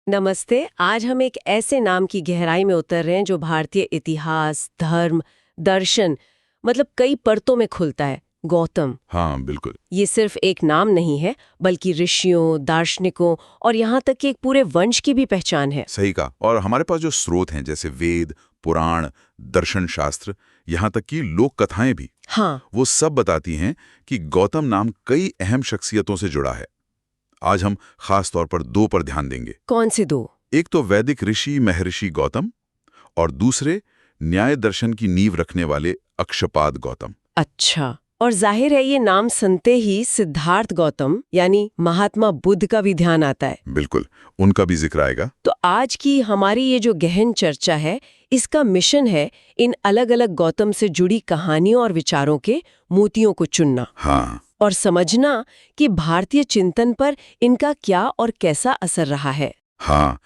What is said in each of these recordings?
नमस्ते। आज हम एक ऐसे नाम की गहराई में उतर रहे हैं जो भारतीय इतिहास, धर्म, दर्शन मतलब कई परतों में खुलता है। गौतम। हाँ, बिल्कुल। ये सिर्फ एक नाम नहीं है, बल्कि ऋषियों, दार्शनिकों और यहाँ तक कि एक पूरे वंश की भी पहचान है। सही कहा। और हमारे पास जो स्रोत हैं जैसे वेद, पुराण, दर्शन शास्त्र, यहाँ तक कि लोक कथाएं भी, हाँ। वो सब बताती हैं कि गौतम नाम कई अहम शख्सियतों से जुड़ा है। आज हम खास तौर पर दो पर ध्यान देंगे। कौन से दो? एक तो वैदिक ऋषि महर्षि गौतम और दूसरे न्याय दर्शन की नींव रखने वाले अक्षपाद गौतम। अच्छा। और जाहिर है ये नाम सुनते ही सिद्धार्थ गौतम यानी महात्मा बुद्ध का भी ध्यान आता है। बिल्कुल, उनका भी जिक्र आएगा। तो आज की हमारी ये जो गहन चर्चा है, इसका मिशन है इन अलग अलग गौतम से जुड़ी कहानियों और विचारों के मोतियों को चुनना। हाँ, और समझना कि भारतीय चिंतन पर इनका क्या और कैसा असर रहा है। हाँ।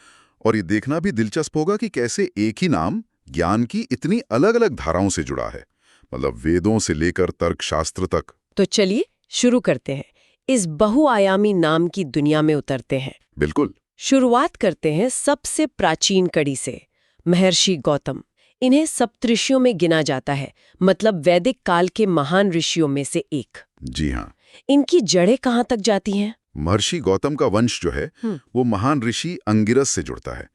और ये देखना भी दिलचस्प होगा कि कैसे एक ही नाम ज्ञान की इतनी अलग अलग धाराओं से जुड़ा है, मतलब वेदों से लेकर तर्कशास्त्र तक। तो चलिए शुरू करते हैं, इस बहुआयामी नाम की दुनिया में उतरते हैं। बिल्कुल। शुरुआत करते हैं सबसे प्राचीन कड़ी से, महर्षि गौतम। इन्हें सप्तऋषियों में गिना जाता है, मतलब वैदिक काल के महान ऋषियों में से एक। जी हाँ। इनकी जड़ें कहाँ तक जाती हैं? महर्षि गौतम का वंश जो है वो महान ऋषि अंगिरस से जुड़ता है।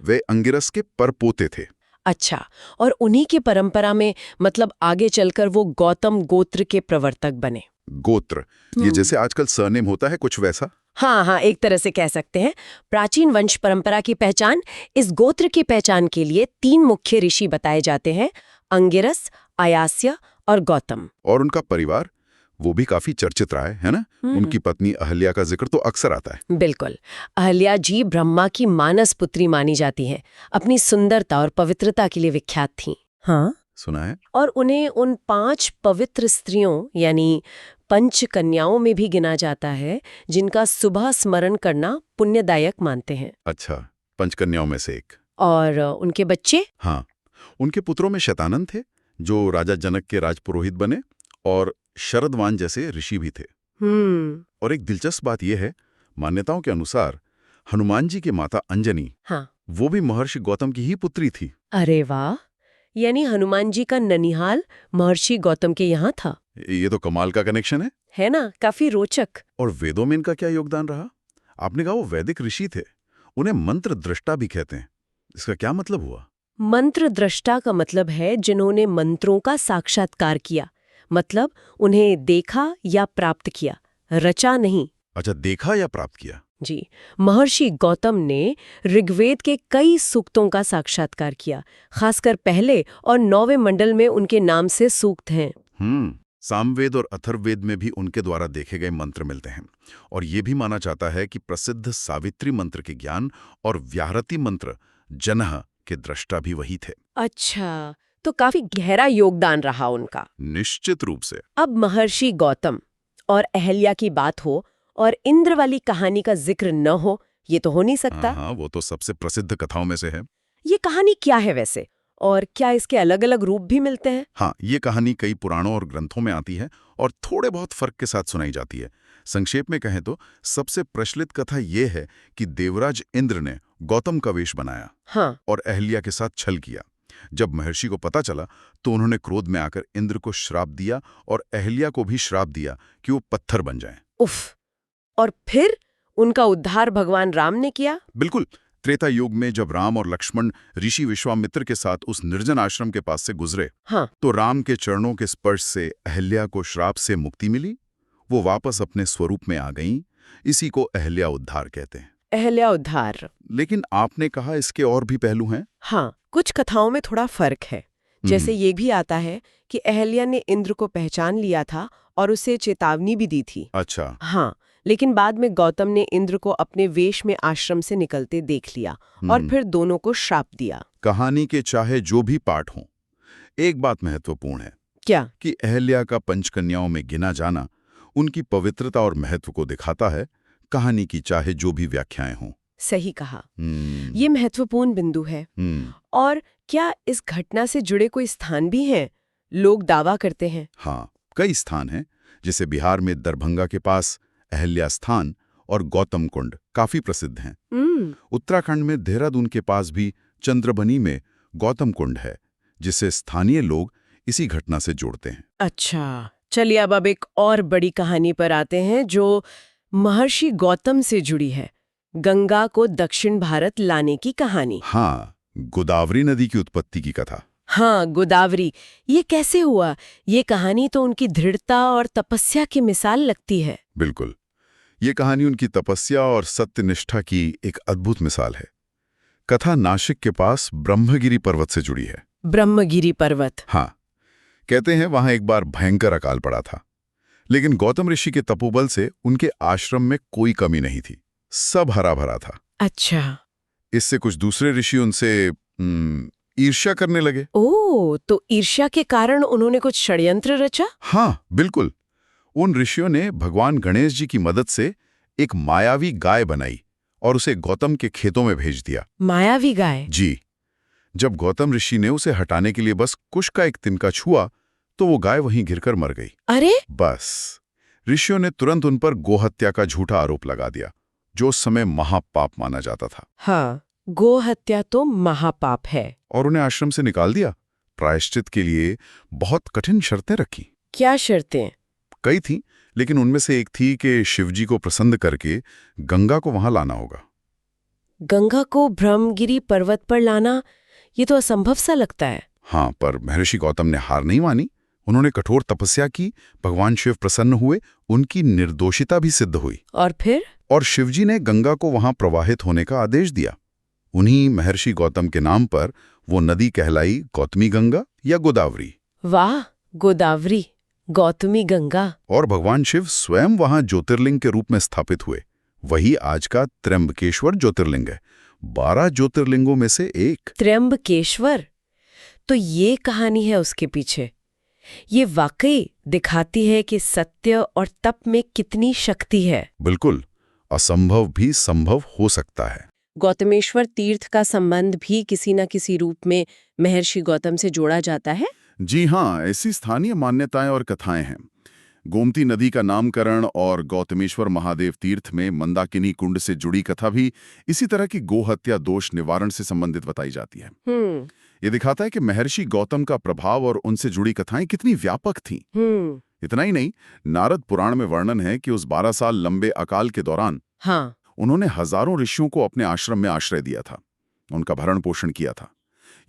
वे अंगिरस के परपोते थे। अच्छा। और उन्हीं की परंपरा में मतलब आगे चलकर वो गौतम गोत्र के प्रवर्तक बने। गोत्र, ये जैसे आजकल सरनेम होता है, कुछ वैसा। हाँ हाँ, एक तरह से कह सकते हैं। प्राचीन वंश परंपरा की पहचान, इस गोत्र की पहचान के लिए तीन मुख्य ऋषि बताए जाते हैं: अंगिरस, अयास्य और गौतम। और उनका परिवार वो भी काफी चर्चित रहा है ना? उनकी पत्नी अहल्या का जिक्र तो अक्सर आता है। बिल्कुल। अहल्या जी ब्रह्मा की मानस पुत्री मानी जाती हैं। अपनी सुंदरता और पवित्रता के लिए विख्यात थीं। हाँ, सुना है। और उन्हें उन 5 पवित्र स्त्रियों यानी पंच कन्याओं में भी गिना जाता है, जिनका सुबह स्मरण करना पुण्यदायक मानते हैं। अच्छा, पंचकन्याओं में से एक। और उनके बच्चे? हाँ, उनके पुत्रों में शतानंद थे, जो राजा जनक के राजपुरोहित बने, और शरदवान जैसे ऋषि भी थे। और एक दिलचस्प बात यह है, मान्यताओं के अनुसार हनुमान जी की माता अंजनी, हाँ। वो भी महर्षि गौतम की ही पुत्री थी। अरे वाह! यानी हनुमान जी का ननिहाल महर्षि गौतम के यहाँ था। ये तो कमाल का कनेक्शन है ना? काफी रोचक। और वेदों में इनका क्या योगदान रहा? आपने कहा वो वैदिक ऋषि थे, उन्हें मंत्र दृष्टा भी कहते हैं। इसका क्या मतलब हुआ? मंत्र दृष्टा का मतलब है जिन्होंने मंत्रों का साक्षात्कार किया, मतलब उन्हें देखा या प्राप्त किया, रचा नहीं। अच्छा, देखा या प्राप्त किया। जी। महर्षि गौतम ने ऋग्वेद के कई सूक्तों का साक्षात्कार किया, खासकर पहले और 9वें मंडल में उनके नाम से सूक्त हैं। सामवेद और अथर्ववेद में भी उनके द्वारा देखे गए मंत्र मिलते हैं। और ये भी माना जाता है कि प्रसिद्ध सावित्री मंत्र के ज्ञान और व्याहृति मंत्र जनः के दृष्टा भी वही थे। अच्छा, तो काफी गहरा योगदान रहा उनका। निश्चित रूप से। अब महर्षि गौतम और अहल्या की बात हो और इंद्र वाली कहानी का जिक्र न हो, ये तो हो नहीं सकता। हाँ, वो तो सबसे प्रसिद्ध कथाओं में से है। ये कहानी क्या है वैसे, और क्या इसके अलग अलग रूप भी मिलते हैं? हाँ, ये कहानी कई पुराणों और ग्रंथों में आती है और थोड़े बहुत फर्क के साथ सुनाई जाती है। संक्षेप में कहें तो सबसे प्रचलित कथा ये है कि देवराज इंद्र ने गौतम का वेश बनाया। हाँ। और अहल्या के साथ छल किया। जब महर्षि को पता चला तो उन्होंने क्रोध में आकर इंद्र को श्राप दिया और अहल्या को भी श्राप दिया कि वो पत्थर बन जाएं। उफ। और फिर उनका उद्धार भगवान राम ने किया? बिल्कुल। त्रेता युग में जब राम और लक्ष्मण ऋषि विश्वामित्र के साथ उस निर्जन आश्रम के पास से गुजरे, हाँ। तो राम के चरणों के स्पर्श से अहल्या को श्राप से मुक्ति मिली। वो वापस अपने स्वरूप में आ गईं। इसी को अहल्या उद्धार कहते हैं। अहल्या उद्धार। लेकिन आपने कहा इसके और भी पहलू हैं। हाँ, कुछ कथाओं में थोड़ा फर्क है। जैसे ये भी आता है कि अहल्या ने इंद्र को पहचान लिया था और उसे चेतावनी भी दी थी। अच्छा। हाँ, लेकिन बाद में गौतम ने इंद्र को अपने वेश में आश्रम से निकलते देख लिया और फिर दोनों को श्राप दिया। कहानी के चाहे जो भी पार्ट हों, एक बात महत्वपूर्ण है। क्या? कि अहल्या का पंचकन्याओं में गिना जाना उनकी पवित्रता और महत्व को दिखाता है, कहानी की चाहे जो भी व्याख्याएं हों। सही कहा। ये महत्वपूर्ण बिंदु है। और क्या इस घटना से जुड़े कोई स्थान भी हैं? लोग दावा करते हैं। हाँ, कई स्थान हैं, जैसे बिहार में दरभंगा के पास अहल्या स्थान और गौतम कुंड काफी प्रसिद्ध हैं। उत्तराखंड में देहरादून के पास भी चंद्रबनी में गौतम कुंड है, जिसे स्थानीय लोग इसी घटना से जोड़ते हैं। अच्छा, चलिए अब एक और बड़ी कहानी पर आते हैं जो महर्षि गौतम से जुड़ी है। गंगा को दक्षिण भारत लाने की कहानी। हाँ, गोदावरी नदी की उत्पत्ति की कथा। हाँ, गोदावरी, ये कैसे हुआ? ये कहानी तो उनकी दृढ़ता और तपस्या की मिसाल लगती है। बिल्कुल, ये कहानी उनकी तपस्या और सत्यनिष्ठा की एक अद्भुत मिसाल है। कथा नासिक के पास ब्रह्मगिरी पर्वत से जुड़ी है। ब्रह्मगिरी पर्वत? हाँ, कहते हैं वहां एक बार भयंकर अकाल पड़ा था, लेकिन गौतम ऋषि के तपोबल से उनके आश्रम में कोई कमी नहीं थी, सब हरा भरा था। अच्छा। इससे कुछ दूसरे ऋषि उनसे ईर्ष्या करने लगे। ओह, तो ईर्ष्या के कारण उन्होंने कुछ षड्यंत्र रचा? हाँ, बिल्कुल। उन ऋषियों ने भगवान गणेश जी की मदद से एक मायावी गाय बनाई और उसे गौतम के खेतों में भेज दिया। मायावी गाय? जी। जब गौतम ऋषि ने उसे हटाने के लिए बस कुश का एक तिनका छुआ, तो वो गाय वहीं गिरकर मर गई। अरे! बस ऋषियों ने तुरंत उन पर गोहत्या का झूठा आरोप लगा दिया, जो उस समय महापाप माना जाता था। हाँ, गो हत्या तो महापाप है। और उन्हें आश्रम से निकाल दिया। प्रायश्चित के लिए बहुत कठिन शर्तें रखी। क्या शर्तें? कई थीं, लेकिन उनमें से एक थी कि शिवजी को प्रसन्न करके गंगा को वहां लाना होगा। गंगा को ब्रह्मगिरी पर्वत पर लाना, ये तो असंभव सा लगता है। हाँ, पर महर्षि गौतम ने हार नहीं मानी। उन्होंने कठोर तपस्या की, भगवान शिव प्रसन्न हुए, उनकी निर्दोषिता भी सिद्ध हुई। और फिर? और शिवजी ने गंगा को वहां प्रवाहित होने का आदेश दिया। उन्हीं महर्षि गौतम के नाम पर वो नदी कहलाई गौतमी गंगा या गोदावरी। वाह, गोदावरी, गौतमी गंगा। और भगवान शिव स्वयं वहां ज्योतिर्लिंग के रूप में स्थापित हुए। वही आज का त्र्यंबकेश्वर ज्योतिर्लिंग है, 12 ज्योतिर्लिंगों में से एक। त्र्यंबकेश्वर? तो ये कहानी है उसके पीछे। ये वाकई दिखाती है कि सत्य और तप में कितनी शक्ति है। बिल्कुल, असंभव भी संभव हो सकता है। गौतमेश्वर तीर्थ का संबंध भी किसी न किसी रूप में महर्षि गौतम से जोड़ा जाता है। जी हाँ, ऐसी स्थानीय मान्यताएं और कथाएं हैं। गोमती नदी का नामकरण और गौतमेश्वर महादेव तीर्थ में मंदाकिनी कुंड से जुड़ी कथा भी इसी तरह की गोहत्या दोष निवारण से संबंधित बताई जाती है। ये दिखाता है कि महर्षि गौतम का प्रभाव और उनसे जुड़ी कथाएं कितनी व्यापक थीं। इतना ही नहीं, नारद पुराण में वर्णन है कि उस 12 साल लंबे अकाल के दौरान उन्होंने हजारों ऋषियों को अपने आश्रम में आश्रय दिया था, उनका भरण पोषण किया था।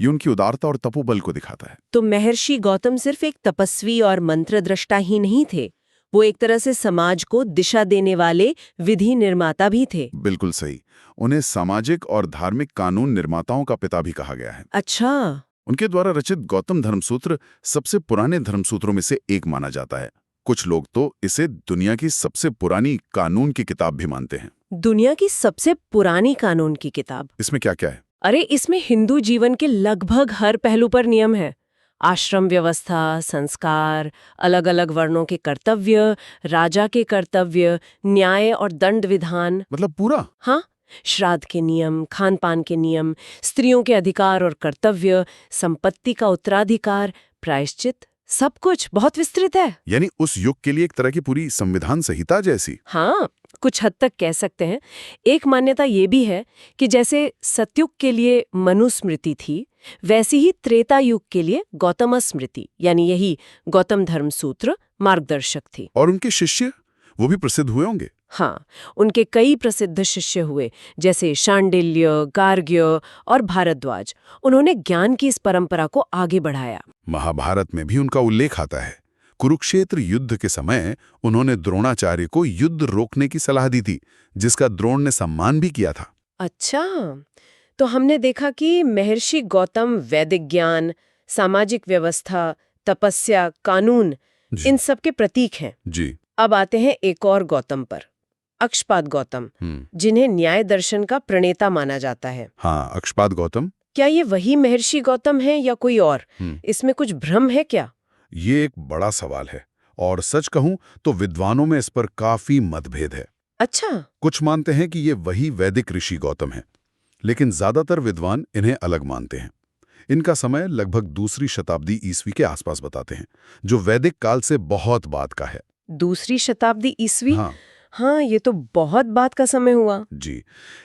ये उनकी उदारता और तपोबल को दिखाता है। तो महर्षि गौतम सिर्फ एक तपस्वी और मंत्रद्रष्टा ही नहीं थे, वो एक तरह से समाज को दिशा देने वाले विधि निर्माता भी थे। बिल्कुल सही। उन्हें सामाजिक और धार्मिक कानून निर्माताओं का पिता भी कहा गया है। अच्छा। उनके द्वारा रचित गौतम धर्मसूत्र सबसे पुराने धर्मसूत्रों में से एक माना जाता है। कुछ लोग तो इसे दुनिया की सबसे पुरानी कानून की किताब भी मानते हैं। दुनिया की सबसे पुरानी कानून की किताब? इसमें क्या क्या है? अरे, इसमें हिंदू जीवन के लगभग हर पहलू पर नियम है। आश्रम व्यवस्था, संस्कार, अलग अलग वर्णों के कर्तव्य, राजा के कर्तव्य, न्याय और दंड विधान। मतलब पूरा? हाँ, श्राद्ध के नियम, खान पान के नियम, स्त्रियों के अधिकार और कर्तव्य, संपत्ति का उत्तराधिकार, प्रायश्चित, सब कुछ बहुत विस्तृत है। यानी उस युग के लिए एक तरह की पूरी संविधान संहिता जैसी। हाँ, कुछ हद तक कह सकते हैं। एक मान्यता ये भी है कि जैसे सतयुग के लिए मनुस्मृति थी, वैसी ही त्रेता युग के लिए गौतम स्मृति, यानी यही गौतम धर्मसूत्र मार्गदर्शक थी। और उनके शिष्य, वो भी प्रसिद्ध हुए होंगे? हाँ, उनके कई प्रसिद्ध शिष्य हुए, जैसे शांडिल्य, गार्ग्य और भारद्वाज। उन्होंने ज्ञान की इस परंपरा को आगे बढ़ाया। महाभारत में भी उनका उल्लेख आता है। कुरुक्षेत्र युद्ध के समय उन्होंने द्रोणाचार्य को युद्ध रोकने की सलाह दी थी, जिसका द्रोण ने सम्मान भी किया था। अच्छा, तो हमने देखा कि महर्षि गौतम वैदिक ज्ञान, सामाजिक व्यवस्था, तपस्या, कानून, इन सब के प्रतीक हैं। जी। अब आते हैं एक और गौतम पर, अक्षपाद गौतम, जिन्हें न्याय दर्शन का प्रणेता माना जाता है। हाँ, अक्षपाद गौतम। क्या ये वही महर्षि गौतम है या कोई और? इसमें कुछ भ्रम है क्या? ये एक बड़ा सवाल है, और सच कहूं तो विद्वानों में इस पर काफी मतभेद है। अच्छा। कुछ मानते हैं कि ये वही वैदिक ऋषि गौतम हैं, लेकिन ज्यादातर विद्वान इन्हें अलग मानते हैं। इनका समय लगभग दूसरी शताब्दी ईस्वी के आसपास बताते हैं, जो वैदिक काल से बहुत बाद का है। दूसरी शताब्दी ईस्वी? हाँ, ये तो बहुत बात का समय हुआ। जी।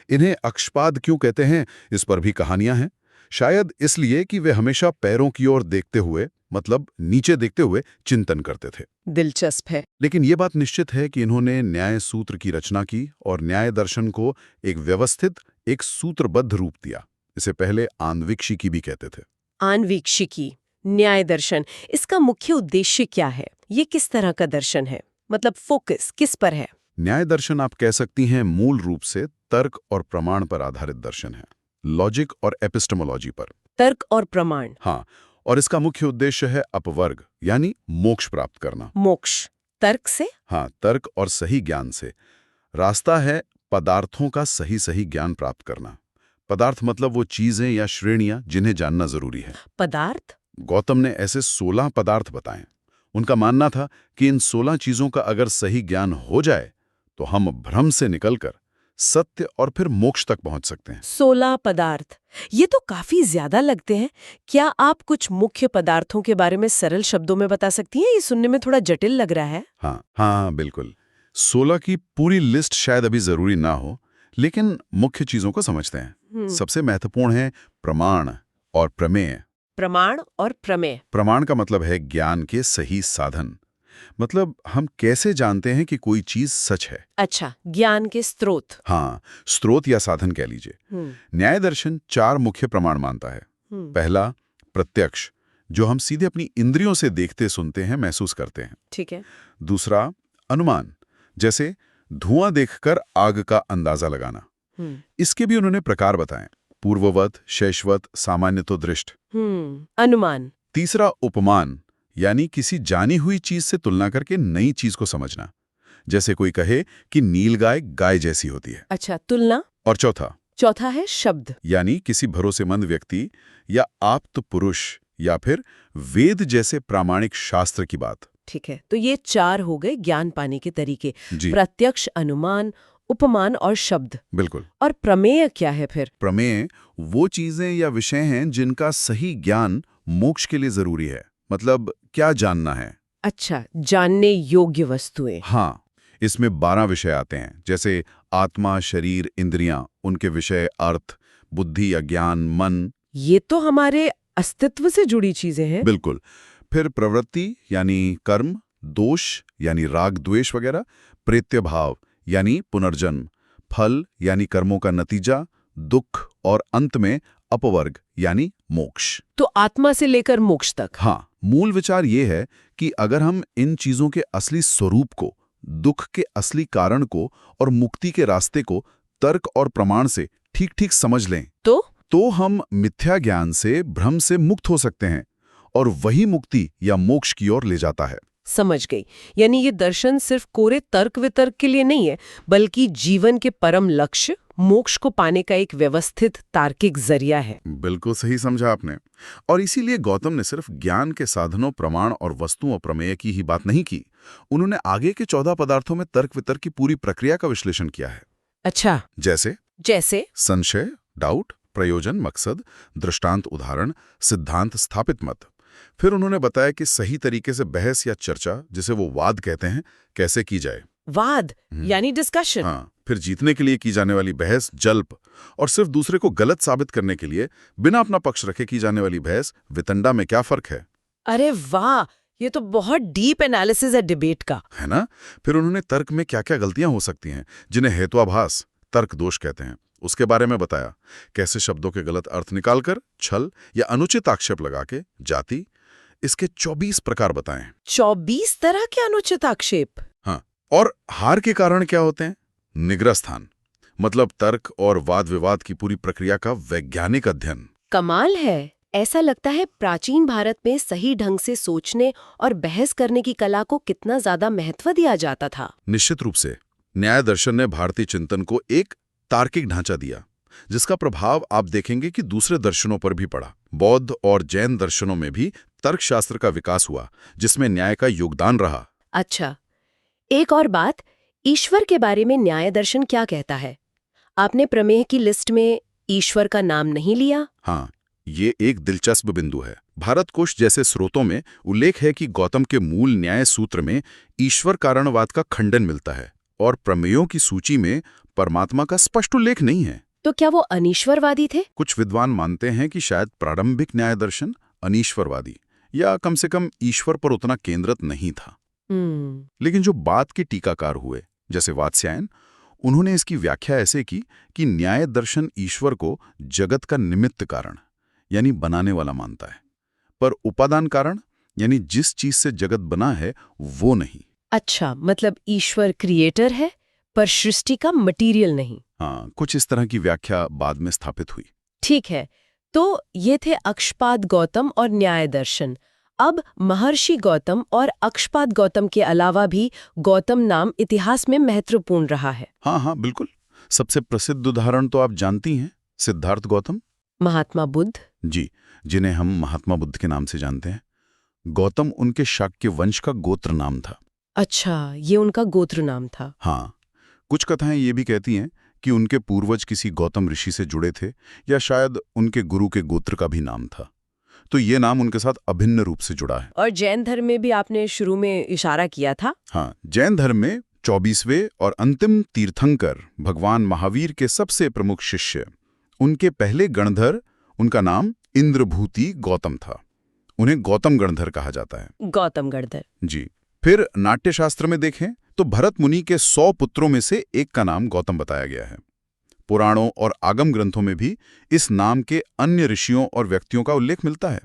इन्हें अक्षपाद क्यों कहते हैं, इस पर भी कहानियां हैं। शायद इसलिए कि वे हमेशा पैरों की ओर देखते हुए, मतलब नीचे देखते हुए चिंतन करते थे। दिलचस्प है। लेकिन ये बात निश्चित है कि इन्होंने न्याय सूत्र की रचना की और न्याय दर्शन को एक व्यवस्थित, एक सूत्रबद्ध रूप दिया। इसे पहले आन्वीक्षिकी भी कहते थे। आन्वीक्षिकी, न्याय दर्शन, इसका मुख्य उद्देश्य क्या है? ये किस तरह का दर्शन है? मतलब फोकस किस पर है? न्याय दर्शन आप कह सकती हैं मूल रूप से तर्क और प्रमाण पर आधारित दर्शन है, लॉजिक और एपिस्टेमोलॉजी पर। तर्क और प्रमाण। हाँ, और इसका मुख्य उद्देश्य है अपवर्ग यानी मोक्ष प्राप्त करना। मोक्ष तर्क से? हाँ, तर्क और सही ज्ञान से। रास्ता है पदार्थों का सही सही ज्ञान प्राप्त करना। पदार्थ मतलब वो चीजें या श्रेणियां जिन्हें जानना जरूरी है। पदार्थ? गौतम ने ऐसे 16 पदार्थ बताए। उनका मानना था कि इन 16 चीजों का अगर सही ज्ञान हो जाए तो हम भ्रम से निकलकर सत्य और फिर मोक्ष तक पहुंच सकते हैं। 16 पदार्थ, ये तो काफी ज्यादा लगते हैं। क्या आप कुछ मुख्य पदार्थों के बारे में सरल शब्दों में बता सकती हैं? ये सुनने में थोड़ा जटिल लग रहा है। हाँ, बिल्कुल। 16 की पूरी लिस्ट शायद अभी जरूरी ना हो, लेकिन मुख्य चीजों को समझते हैं। सबसे महत्वपूर्ण है प्रमाण और प्रमेय। प्रमाण और प्रमेय। प्रमाण का मतलब है ज्ञान के सही साधन। मतलब हम कैसे जानते हैं कि कोई चीज सच है। अच्छा, ज्ञान के स्रोत। हाँ, स्रोत या साधन कह लीजिए। न्याय दर्शन 4 मुख्य प्रमाण मानता है। पहला, प्रत्यक्ष, जो हम सीधे अपनी इंद्रियों से देखते, सुनते हैं, महसूस करते हैं। ठीक है। दूसरा, अनुमान, जैसे धुआं देखकर आग का अंदाजा लगाना। इसके भी उन्होंने प्रकार बताए, पूर्ववत, शैशवत, सामान्य तो दृष्ट। अनुमान। तीसरा, उपमान, यानी किसी जानी हुई चीज से तुलना करके नई चीज को समझना। जैसे कोई कहे कि नीलगाय गाय जैसी होती है। अच्छा, तुलना। और चौथा है शब्द, यानी किसी भरोसेमंद व्यक्ति या आप्त पुरुष या फिर वेद जैसे प्रामाणिक शास्त्र की बात। ठीक है, तो ये 4 हो गए ज्ञान पाने के तरीके। जी। प्रत्यक्ष, अनुमान, उपमान और शब्द। बिल्कुल। और प्रमेय क्या है फिर? प्रमेय वो चीजें या विषय हैं जिनका सही ज्ञान मोक्ष के लिए जरूरी है। मतलब क्या जानना है। अच्छा, जानने योग्य वस्तुएं। हाँ, इसमें 12 विषय आते हैं, जैसे आत्मा, शरीर, इंद्रियां, उनके विषय, अर्थ, बुद्धि या ज्ञान, मन। ये तो हमारे अस्तित्व से जुड़ी चीजें हैं। बिल्कुल। फिर प्रवृत्ति यानी कर्म, दोष यानी राग द्वेष वगैरह, प्रेत्य भाव यानी पुनर्जन्म, फल यानी कर्मों का नतीजा, दुख, और अंत में अपवर्ग यानी मोक्ष। तो आत्मा से लेकर मोक्ष तक। हाँ, मूल विचार ये है कि अगर हम इन चीजों के असली स्वरूप को, दुख के असली कारण को और मुक्ति के रास्ते को तर्क और प्रमाण से ठीक-ठीक समझ लें तो हम मिथ्या ज्ञान से, भ्रम से मुक्त हो सकते हैं, और वही मुक्ति या मोक्ष की ओर ले जाता है। समझ गई। यानी ये दर्शन सिर्फ कोरे तर्क वितर्क के लिए नहीं है, बल्कि जीवन के परम लक्ष्य मोक्ष को पाने का एक व्यवस्थित तार्किक जरिया है। बिल्कुल सही समझा आपने। और इसीलिए गौतम ने सिर्फ ज्ञान के साधनों, प्रमाण और वस्तुओं, प्रमेय की ही बात नहीं की। उन्होंने आगे के 14 पदार्थों में तर्क वितर्क की पूरी प्रक्रिया का विश्लेषण किया है। अच्छा, जैसे संशय, डाउट, प्रयोजन, मकसद, दृष्टांत, उदाहरण, सिद्धांत, स्थापित मत। फिर उन्होंने बताया कि सही तरीके से बहस या चर्चा, जिसे वो वाद कहते हैं, कैसे की जाए। वाद यानी डिस्कशन। हाँ, फिर जीतने के लिए की जाने वाली बहस जल्प, और सिर्फ दूसरे को गलत साबित करने के लिए बिना अपना पक्ष रखे की जाने वाली बहस वितंडा में क्या फर्क है। अरे वाह, ये तो बहुत डीप एनालिसिस है डिबेट का, है ना। फिर उन्होंने तर्क में क्या क्या गलतियां हो सकती हैं, जिन्हें हेत्वाभास, तर्क दोष कहते हैं, उसके बारे में बताया। कैसे शब्दों के गलत अर्थ निकालकर छल या अनुचित आक्षेप लगा के जाति, इसके 24 प्रकार बताएं। 24 तरह के अनुचित आक्षेप। हाँ, और हार के कारण क्या होते हैं। निग्रह स्थान, मतलब तर्क और वाद विवाद की पूरी प्रक्रिया का वैज्ञानिक अध्ययन। कमाल है। ऐसा लगता है प्राचीन भारत में सही ढंग से सोचने और बहस करने की कला को कितना ज्यादा महत्व दिया जाता था। निश्चित रूप से न्याय दर्शन ने भारतीय चिंतन को एक तार्किक ढांचा दिया, जिसका प्रभाव आप देखेंगे कि दूसरे दर्शनों पर भी पड़ा। बौद्ध और जैन दर्शनों में भी तर्कशास्त्र का विकास हुआ, जिसमें न्याय का योगदान रहा। अच्छा, एक और बात, ईश्वर के बारे में न्याय दर्शन क्या कहता है? आपने प्रमेय की लिस्ट में ईश्वर का नाम नहीं लिया। हाँ, ये एक दिलचस्प बिंदु है। भारत कोश जैसे स्रोतों में उल्लेख है कि गौतम के मूल न्याय सूत्र में ईश्वर कारणवाद का खंडन मिलता है। और प्रमेयों की सूची में परमात्मा का स्पष्ट उल्लेख नहीं है। तो क्या वो अनीश्वरवादी थे? कुछ विद्वान मानते हैं कि शायद प्रारंभिक न्याय दर्शन अनीश्वरवादी या कम से कम ईश्वर पर उतना केंद्रित नहीं था। लेकिन जो बाद के टीकाकार हुए, जैसे वात्स्यायन, उन्होंने इसकी व्याख्या ऐसे की कि न्याय दर्शन ईश्वर को जगत का निमित्त कारण यानी बनाने वाला मानता है, पर उपादान कारण यानी जिस चीज से जगत बना है वो नहीं। अच्छा, मतलब ईश्वर क्रिएटर है पर सृष्टि का मटीरियल नहीं। हाँ, कुछ इस तरह की व्याख्या बाद में स्थापित हुई। ठीक है, तो ये थे अक्षपाद गौतम और न्याय दर्शन। अब महर्षि गौतम और अक्षपाद गौतम के अलावा भी गौतम नाम इतिहास में महत्वपूर्ण रहा है। हाँ, बिल्कुल। सबसे प्रसिद्ध उदाहरण तो आप जानती हैं, सिद्धार्थ गौतम। महात्मा बुद्ध। जी, जिन्हें हम महात्मा बुद्ध के नाम से जानते हैं। गौतम उनके शाक्य वंश का गोत्र नाम था। अच्छा, ये उनका गोत्र नाम था। हाँ, कुछ कथाएं ये भी कहती हैं कि उनके पूर्वज किसी गौतम ऋषि से जुड़े थे या शायद उनके गुरु के गोत्र का भी नाम था। तो ये नाम उनके साथ अभिन्न रूप से जुड़ा है। और जैन धर्म में भी आपने शुरू में इशारा किया था। हाँ, जैन धर्म में 24वें और अंतिम तीर्थंकर भगवान महावीर के सबसे प्रमुख शिष्य, उनके पहले गणधर, उनका नाम इंद्रभूति गौतम था। उन्हें गौतम गणधर कहा जाता है। गौतम गणधर। जी। फिर नाट्यशास्त्र में देखें तो भरत मुनि के 100 पुत्रों में से एक का नाम गौतम बताया गया है। पुराणों और आगम ग्रंथों में भी इस नाम के अन्य ऋषियों और व्यक्तियों का उल्लेख मिलता है।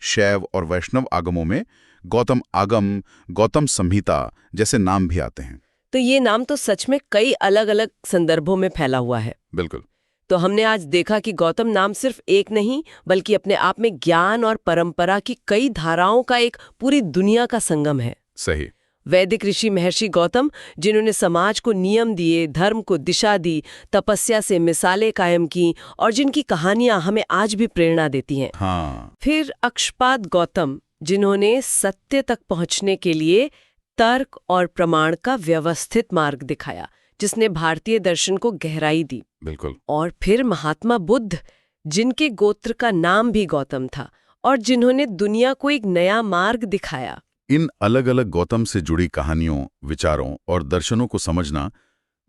शैव और वैष्णव आगमों में गौतम आगम, गौतम संहिता जैसे नाम भी आते हैं। तो ये नाम तो सच में कई अलग अलग संदर्भों में फैला हुआ है। बिल्कुल। तो हमने आज देखा कि गौतम नाम सिर्फ एक नहीं, बल्कि अपने आप में ज्ञान और परंपरा की कई धाराओं का एक पूरी दुनिया का संगम है। सही। वैदिक ऋषि महर्षि गौतम, जिन्होंने समाज को नियम दिए, धर्म को दिशा दी, तपस्या से मिसालें कायम की और जिनकी कहानियां हमें आज भी प्रेरणा देती हैं। हाँ। फिर अक्षपाद गौतम, जिन्होंने सत्य तक पहुंचने के लिए तर्क और प्रमाण का व्यवस्थित मार्ग दिखाया, जिसने भारतीय दर्शन को गहराई दी। बिल्कुल। और फिर महात्मा बुद्ध, जिनके गोत्र का नाम भी गौतम था और जिन्होंने दुनिया को एक नया मार्ग दिखाया। इन अलग अलग गौतम से जुड़ी कहानियों, विचारों और दर्शनों को समझना,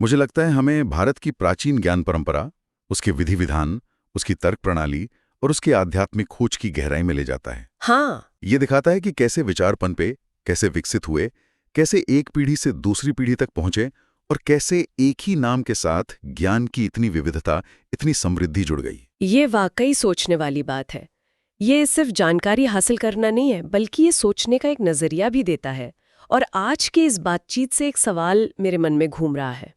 मुझे लगता है हमें भारत की प्राचीन ज्ञान परंपरा, उसके विधि विधान, उसकी तर्क प्रणाली और उसकी आध्यात्मिक खोज की गहराई में ले जाता है। हाँ, ये दिखाता है कि कैसे विचार पनपे, कैसे विकसित हुए, कैसे एक पीढ़ी से दूसरी पीढ़ी तक पहुंचे और कैसे एक ही नाम के साथ ज्ञान की इतनी विविधता, इतनी समृद्धि जुड़ गई। ये वाकई सोचने वाली बात है। ये सिर्फ जानकारी हासिल करना नहीं है, बल्कि ये सोचने का एक नजरिया भी देता है। और आज की इस बातचीत से एक सवाल मेरे मन में घूम रहा है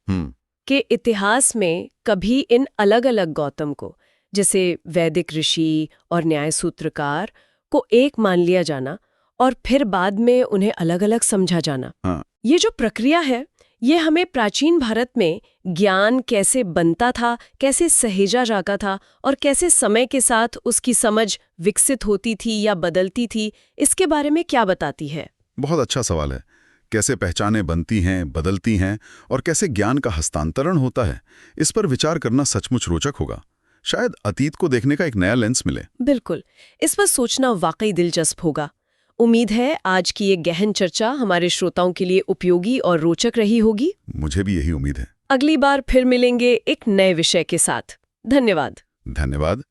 कि इतिहास में कभी इन अलग अलग गौतम को, जैसे वैदिक ऋषि और न्याय सूत्रकार, को एक मान लिया जाना और फिर बाद में उन्हें अलग अलग समझा जाना, ये जो प्रक्रिया है, ये हमें प्राचीन भारत में ज्ञान कैसे बनता था, कैसे सहेजा जाता था और कैसे समय के साथ उसकी समझ विकसित होती थी या बदलती थी, इसके बारे में क्या बताती है? बहुत अच्छा सवाल है। कैसे पहचानें बनती हैं, बदलती हैं और कैसे ज्ञान का हस्तांतरण होता है, इस पर विचार करना सचमुच रोचक होगा। शायद अतीत को देखने का एक नया लेंस मिले। बिल्कुल, इस पर सोचना वाकई दिलचस्प होगा। उम्मीद है आज की ये गहन चर्चा हमारे श्रोताओं के लिए उपयोगी और रोचक रही होगी। मुझे भी यही उम्मीद है। अगली बार फिर मिलेंगे एक नए विषय के साथ। धन्यवाद। धन्यवाद।